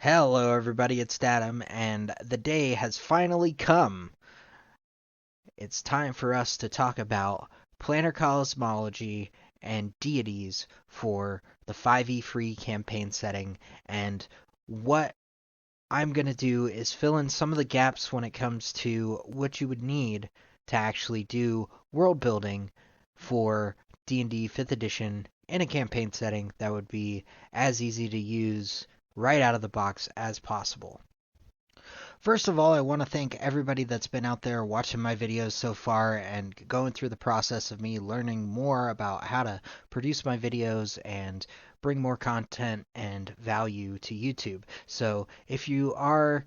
Hello, everybody, it's Datum, and the day has finally come. It's time for us to talk about planar cosmology and deities for the 5e free campaign setting. And what I'm going to do is fill in some of the gaps when it comes to what you would need to actually do world building for D&D 5th edition in a campaign setting that would be as easy to use right out of the box as possible. First of all, I want to thank everybody that's been out there watching my videos so far and going through the process of me learning more about how to produce my videos and bring more content and value to YouTube. So, if you are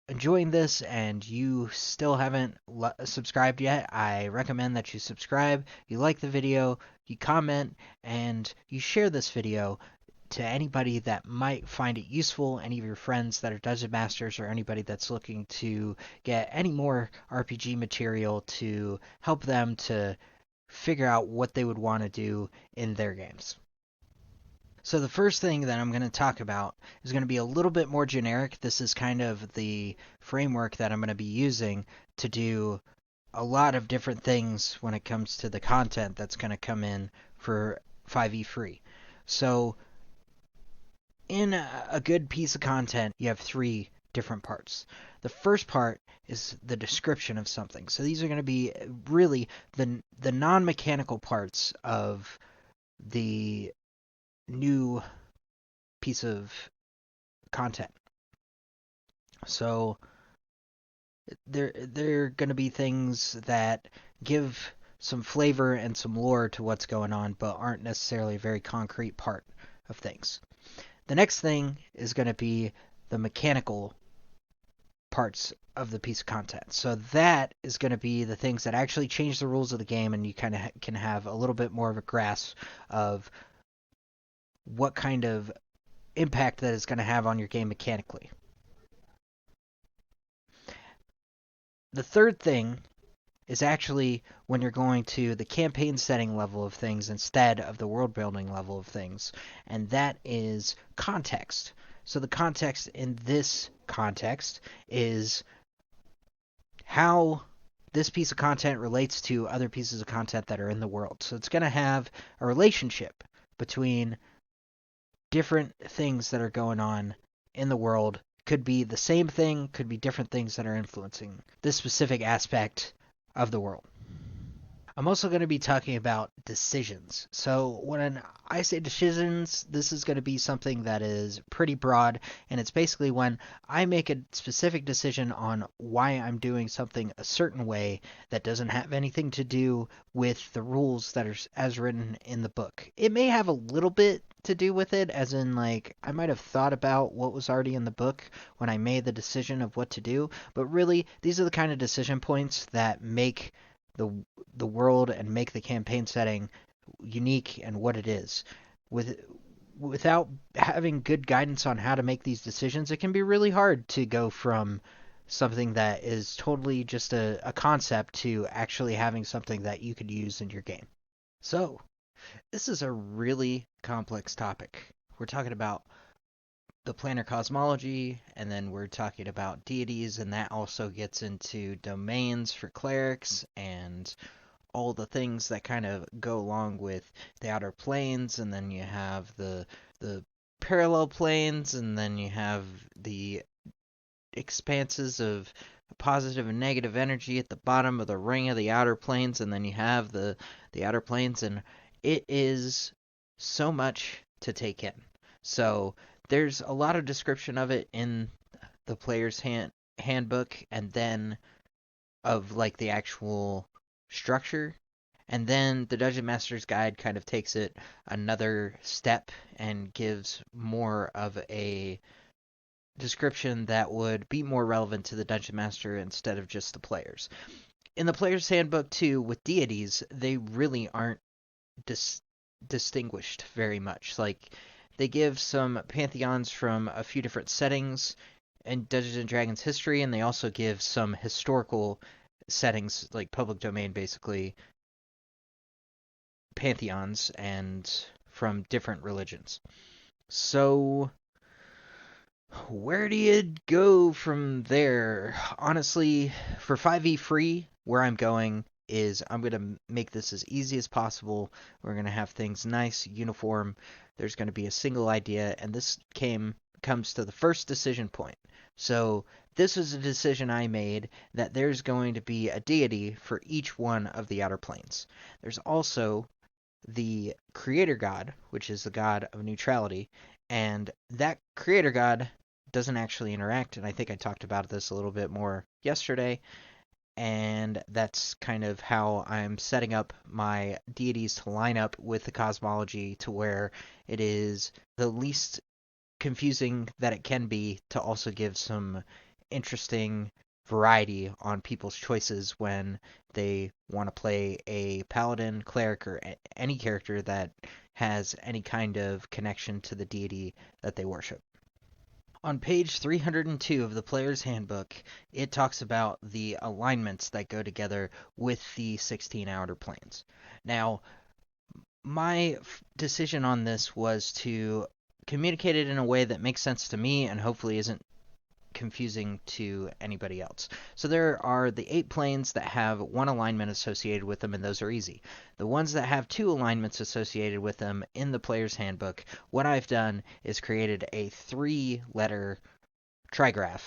enjoying this and you still haven't subscribed yet, I recommend that you subscribe, you like the video, you comment, and you share this video to anybody that might find it useful, any of your friends that are dungeon masters, or anybody that's looking to get any more RPG material to help them to figure out what they would want to do in their games. So the first thing that I'm going to talk about is going to be a little bit more generic. This is kind of the framework that I'm going to be using to do a lot of different things when it comes to the content that's going to come in for 5e free. So in a good piece of content, you have three different parts. The first part is the description of something. So these are going to be really the non-mechanical parts of the new piece of content. So they're going to be things that give some flavor and some lore to what's going on, but aren't necessarily a very concrete part of things. The next thing is going to be the mechanical parts of the piece of content. So that is going to be the things that actually change the rules of the game, and you kind of can have a little bit more of a grasp of what kind of impact that is going to have on your game mechanically. The third thing is actually when you're going to the campaign setting level of things instead of the world building level of things, and that is context. So the context in this context is how this piece of content relates to other pieces of content that are in the world. So it's going to have a relationship between different things that are going on in the world. Could be the same thing, could be different things that are influencing this specific aspect of the world. I'm also going to be talking about decisions. So when I say decisions, this is going to be something that is pretty broad, and it's basically when I make a specific decision on why I'm doing something a certain way that doesn't have anything to do with the rules that are as written in the book. It may have a little bit to do with it, as in, like, I might have thought about what was already in the book when I made the decision of what to do, but really, these are the kind of decision points that make the the world and make the campaign setting unique and what it is. With Without having good guidance on how to make these decisions, it can be really hard to go from something that is totally just a concept to actually having something that you could use in your game. So, this is a really complex topic. We're talking about the planar cosmology, and then we're talking about deities, and that also gets into domains for clerics and all the things that kind of go along with the outer planes, and then you have the parallel planes, and then you have the expanses of positive and negative energy at the bottom of the ring of the outer planes, and then you have the outer planes, and it is so much to take in. So there's a lot of description of it in the player's handbook, and then of like the actual structure. And then the Dungeon Master's Guide kind of takes it another step and gives more of a description that would be more relevant to the Dungeon Master instead of just the players. In the Player's Handbook, too, with deities, they really aren't distinguished very much. Like, they give some pantheons from a few different settings in Dungeons and Dragons history, and they also give some historical settings, like public domain, basically, pantheons and from different religions. So where do you go from there? Honestly, for 5e free, where I'm going is I'm going to make this as easy as possible. We're going to have things nice, uniform. There's going to be a single idea, and this comes to the first decision point. So this is a decision I made that there's going to be a deity for each one of the outer planes. There's also the creator god, which is the god of neutrality, and that creator god doesn't actually interact. And I think I talked about this a little bit more yesterday. And that's kind of how I'm setting up my deities to line up with the cosmology to where it is the least confusing that it can be to also give some interesting variety on people's choices when they want to play a paladin, cleric, or any character that has any kind of connection to the deity that they worship. On page 302 of the Player's Handbook, it talks about the alignments that go together with the 16 outer planes. Now, my decision on this was to communicate it in a way that makes sense to me and hopefully isn't confusing to anybody else. So there are the 8 planes that have one alignment associated with them, and those are easy. The ones that have 2 alignments associated with them in the Player's Handbook, what I've done is created a 3-letter trigraph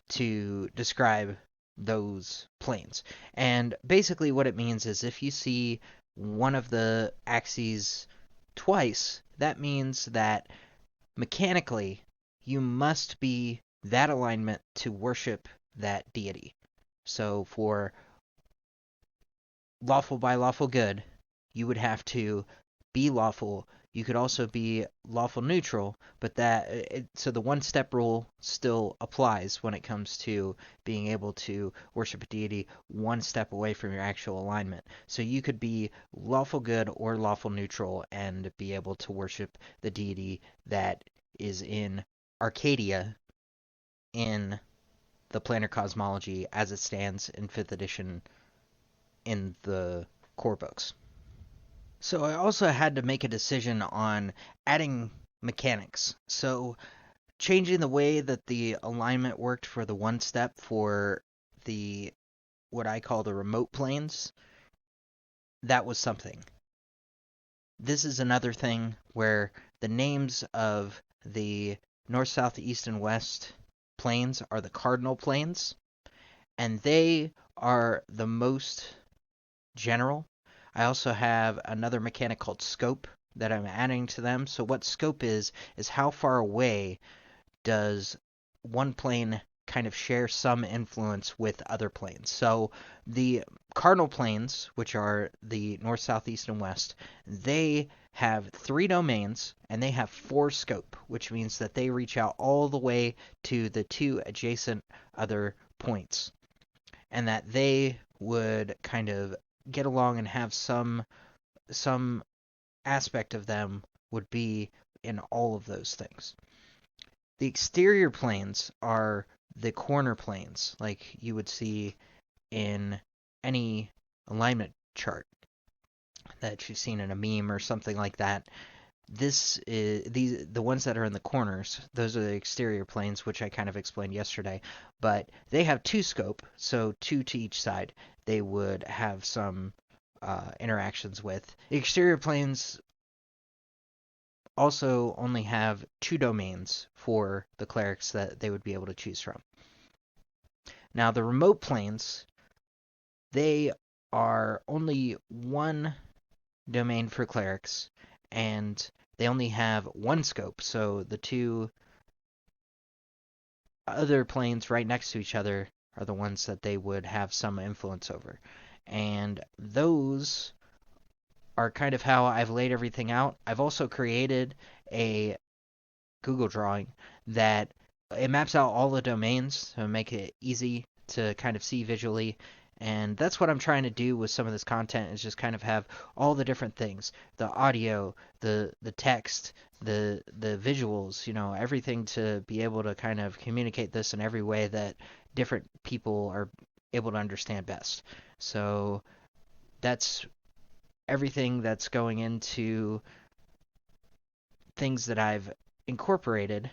to describe those planes. And basically what it means is if you see one of the axes twice, that means that mechanically you must be that alignment to worship that deity. So for lawful by lawful good, you would have to be lawful. You could also be lawful neutral, but so the one step rule still applies when it comes to being able to worship a deity one step away from your actual alignment. So you could be lawful good or lawful neutral and be able to worship the deity that is in Arcadia in the Planar Cosmology as it stands in 5th edition in the core books. So I also had to make a decision on adding mechanics. So changing the way that the alignment worked for the one step for the what I call the remote planes, that was something. This is another thing where the names of the north, south, east, and west planes are the cardinal planes, and they are the most general. I also have another mechanic called scope that I'm adding to them. So what scope is how far away does one plane kind of share some influence with other planes. So the cardinal planes, which are the north, south, east, and west, they have 3 domains and they have 4 scope, which means that they reach out all the way to the 2 adjacent other points, and that they would kind of get along and have some aspect of them would be in all of those things. The exterior planes are the corner planes, like you would see in any alignment chart that you've seen in a meme or something like that. The ones that are in the corners, those are the exterior planes, which I kind of explained yesterday, but they have 2 scope, so 2 to each side. They would have some interactions with. The exterior planes also only have 2 domains for the clerics that they would be able to choose from. Now the remote planes, they are only 1 domain for clerics, and they only have 1 scope, so the 2 other planes right next to each other are the ones that they would have some influence over. And those are kind of how I've laid everything out. I've also created a Google drawing that it maps out all the domains to make it easy to kind of see visually. And that's what I'm trying to do with some of this content, is just kind of have all the different things, the audio, the text, the visuals, everything to be able to kind of communicate this in every way that different people are able to understand best. So that's everything that's going into things that I've incorporated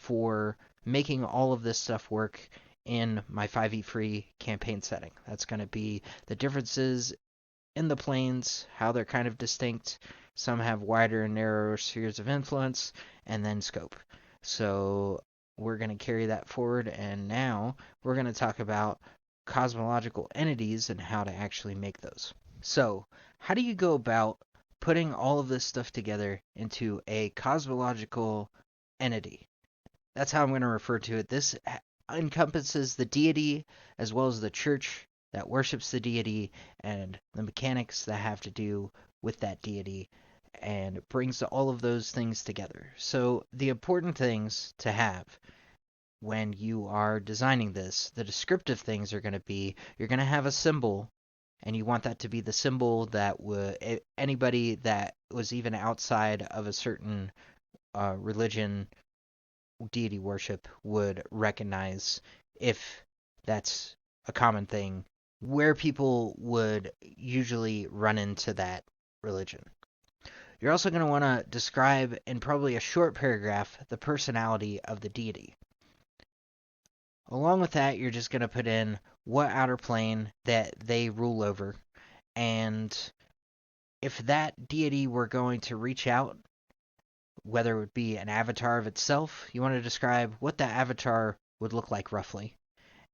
for making all of this stuff work in my 5e free campaign setting. That's going to be the differences in the planes, how they're kind of distinct. Some have wider and narrower spheres of influence, and then scope. So we're going to carry that forward, and now we're going to talk about cosmological entities and how to actually make those. So, how do you go about putting all of this stuff together into a cosmological entity? That's how I'm going to refer to it. This encompasses the deity as well as the church that worships the deity and the mechanics that have to do with that deity, and it brings all of those things together. So the important things to have when you are designing this, the descriptive things are going to be, you're going to have a symbol, and you want that to be the symbol that would anybody that was even outside of a certain religion, deity worship, would recognize, if that's a common thing, where people would usually run into that religion. You're also going to want to describe in probably a short paragraph the personality of the deity. Along with that, you're just going to put in what outer plane that they rule over, and if that deity were going to reach out, whether it would be an avatar of itself, you want to describe what that avatar would look like roughly.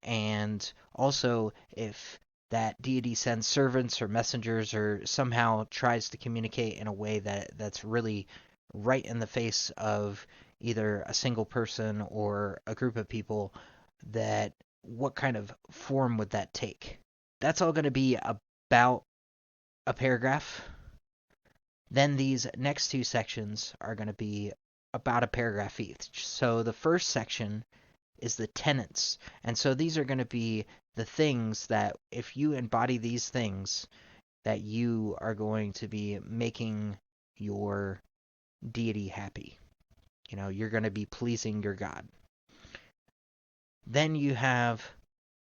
And also, if that deity sends servants or messengers or somehow tries to communicate in a way that's really right in the face of either a single person or a group of people, that what kind of form would that take? That's all going to be about a paragraph. Then these next two sections are going to be about a paragraph each. So the first section is the tenants. And so these are going to be the things that, if you embody these things, that you are going to be making your deity happy. You're going to be pleasing your god. Then you have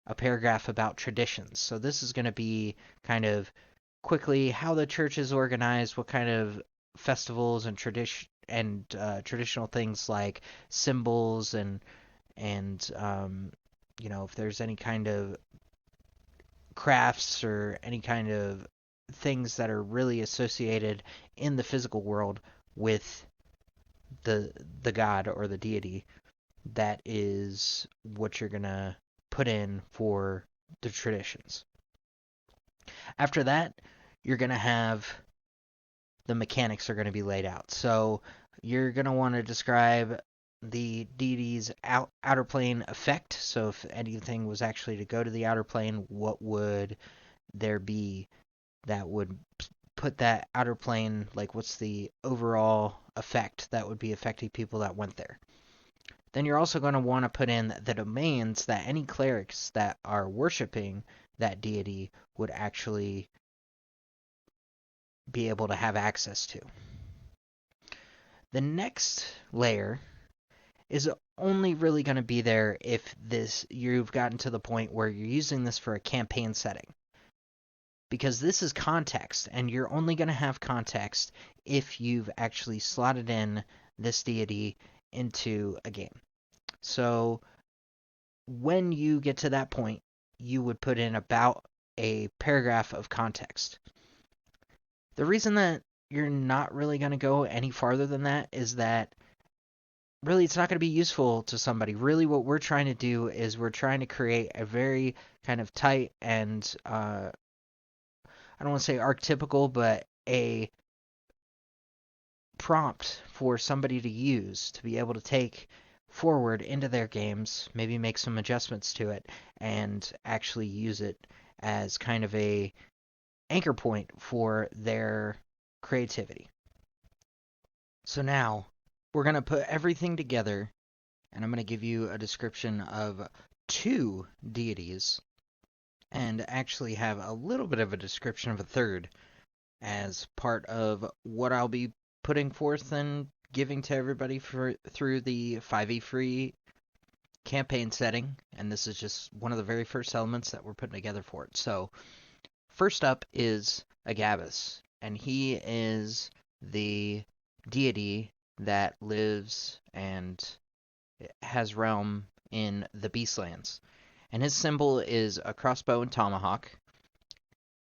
a paragraph about traditions. So this is going to be kind of quickly how the church is organized, what kind of festivals and traditional things like symbols and if there's any kind of crafts or any kind of things that are really associated in the physical world with the god or the deity, that is what you're going to put in for the traditions. After that, you're going to have the mechanics are going to be laid out. So you're going to want to describe the deity's outer plane effect. So if anything was actually to go to the outer plane, what would there be that would put that outer plane, like what's the overall effect that would be affecting people that went there? Then you're also going to want to put in the domains that any clerics that are worshiping that deity would actually be able to have access to. The next layer is only really going to be there if you've gotten to the point where you're using this for a campaign setting. Because this is context, and you're only going to have context if you've actually slotted in this deity into a game. So when you get to that point, you would put in about a paragraph of context. The reason that you're not really going to go any farther than that is that really it's not going to be useful to somebody. Really what we're trying to do is we're trying to create a very kind of tight and I don't want to say archetypical, but a prompt for somebody to use to be able to take forward into their games, maybe make some adjustments to it, and actually use it as kind of a anchor point for their creativity. So now we're going to put everything together, and I'm going to give you a description of 2 deities, and actually have a little bit of a description of a third as part of what I'll be putting forth and giving to everybody through the 5e free campaign setting, and this is just one of the very first elements that we're putting together for it. So first up is Agabus, and he is the deity that lives and has realm in the Beastlands, and his symbol is a crossbow and tomahawk,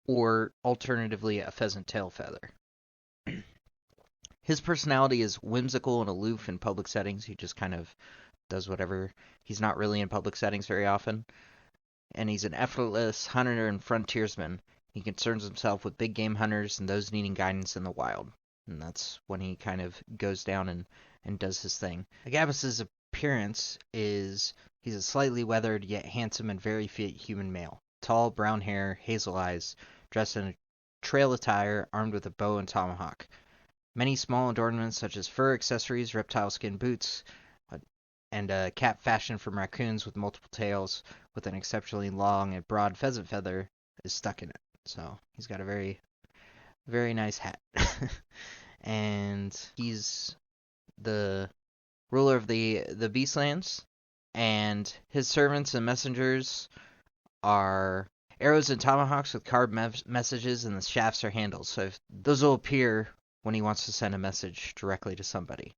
or alternatively a pheasant tail feather. His personality is whimsical and aloof in public settings. He just kind of does whatever. He's not really in public settings very often. And he's an effortless hunter and frontiersman. He concerns himself with big game hunters and those needing guidance in the wild. And that's when he kind of goes down and does his thing. Agabus's appearance is he's a slightly weathered yet handsome and very fit human male. Tall, brown hair, hazel eyes, dressed in a trail attire, armed with a bow and tomahawk. Many small adornments such as fur accessories, reptile skin boots, and a cap fashioned from raccoons with multiple tails with an exceptionally long and broad pheasant feather is stuck in it. So he's got a very, very nice hat. And he's the ruler of the Beastlands, and his servants and messengers are arrows and tomahawks with carved messages, and the shafts are handles. So those will appear when he wants to send a message directly to somebody.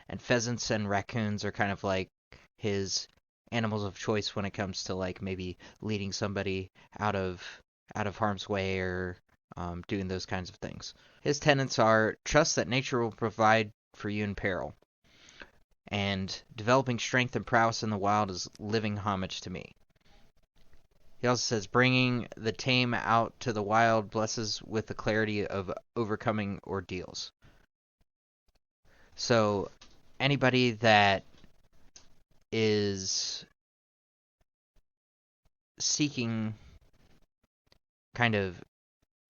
And pheasants and raccoons are kind of like his animals of choice when it comes to like maybe leading somebody out of harm's way or doing those kinds of things. His tenets are trust that nature will provide for you in peril, and developing strength and prowess in the wild is living homage to me. He also says bringing the tame out to the wild blesses with the clarity of overcoming ordeals. So anybody that is seeking kind of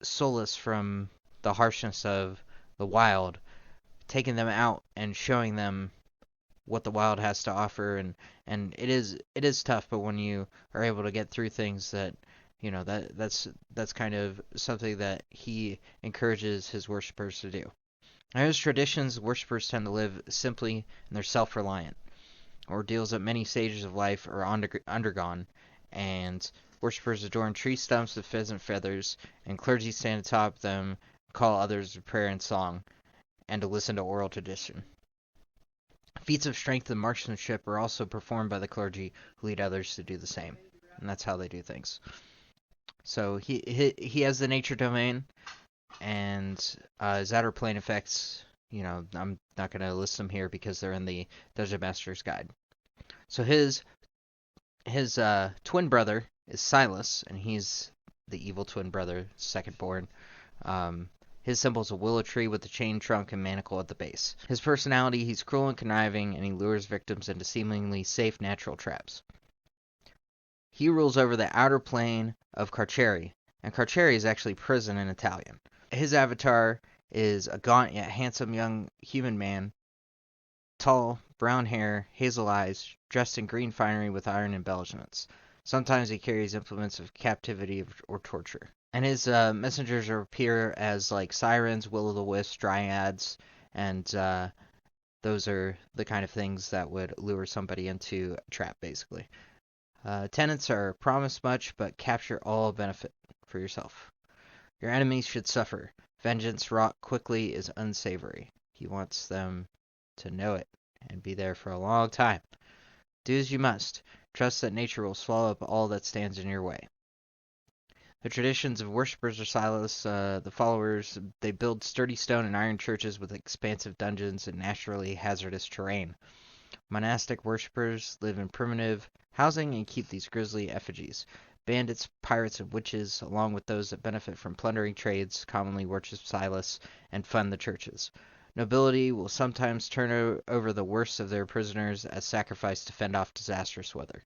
solace from the harshness of the wild, taking them out and showing them what the wild has to offer, and it is tough, but when you are able to get through things, that that's kind of something that he encourages his worshippers to do. In his traditions, worshippers tend to live simply and they're self-reliant. Ordeals at many stages of life are undergone, and worshippers adorn tree stumps with pheasant feathers, and clergy stand atop them, call others to prayer and song, and to listen to oral tradition. Feats of strength and marksmanship are also performed by the clergy, who lead others to do the same. And that's how they do things. So he has the nature domain, and his outer plane effects, I'm not going to list them here because they're in the Dungeon Master's Guide. So his twin brother is Silas, and he's the evil twin brother, second-born. His symbol is a willow tree with a chain trunk and manacle at the base. His personality, he's cruel and conniving, and he lures victims into seemingly safe natural traps. He rules over the outer plane of Carceri, and Carceri is actually prison in Italian. His avatar is a gaunt yet handsome young human man, tall, brown hair, hazel eyes, dressed in green finery with iron embellishments. Sometimes he carries implements of captivity or torture. And his messengers appear as like sirens, will-o'-the-wisps, dryads, and those are the kind of things that would lure somebody into a trap, basically. Tenants are promise much, but capture all benefit for yourself. Your enemies should suffer. Vengeance wrought quickly is unsavory. He wants them to know it and be there for a long time. Do as you must. Trust that nature will swallow up all that stands in your way. The traditions of worshippers of Silas, the followers, they build sturdy stone and iron churches with expansive dungeons and naturally hazardous terrain. Monastic worshippers live in primitive housing and keep these grisly effigies. Bandits, pirates, and witches, along with those that benefit from plundering trades, commonly worship Silas and fund the churches. Nobility will sometimes turn over the worst of their prisoners as sacrifice to fend off disastrous weather.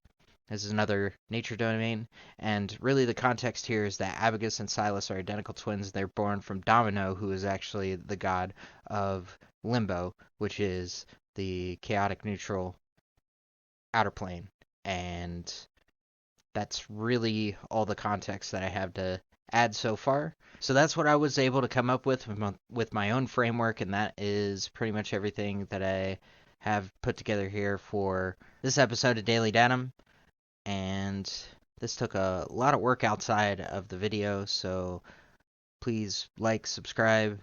This is another nature domain, and really the context here is that Abagus and Silas are identical twins. They're born from Domino, who is actually the god of Limbo, which is the chaotic neutral outer plane. And that's really all the context that I have to add so far. So that's what I was able to come up with my own framework, and that is pretty much everything that I have put together here for this episode of Daily Datum. And this took a lot of work outside of the video, so please like, subscribe,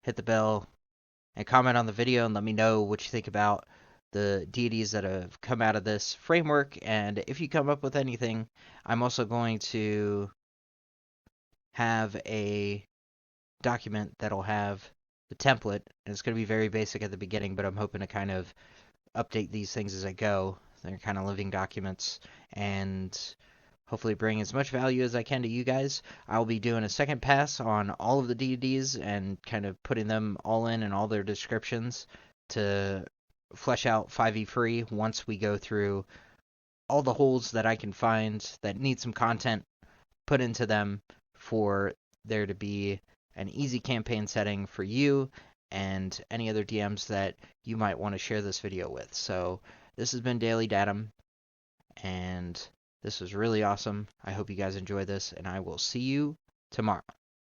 hit the bell, and comment on the video and let me know what you think about the deities that have come out of this framework. And if you come up with anything, I'm also going to have a document that'll have the template, and it's going to be very basic at the beginning, but I'm hoping to kind of update these things as I go. They're kind of living documents, and hopefully bring as much value as I can to you guys. I'll be doing a second pass on all of the deities and kind of putting them all in and all their descriptions to flesh out 5e free once we go through all the holes that I can find that need some content put into them for there to be an easy campaign setting for you and any other DMs that you might want to share this video with. So this has been Daily Datum, and this was really awesome. I hope you guys enjoy this, and I will see you tomorrow.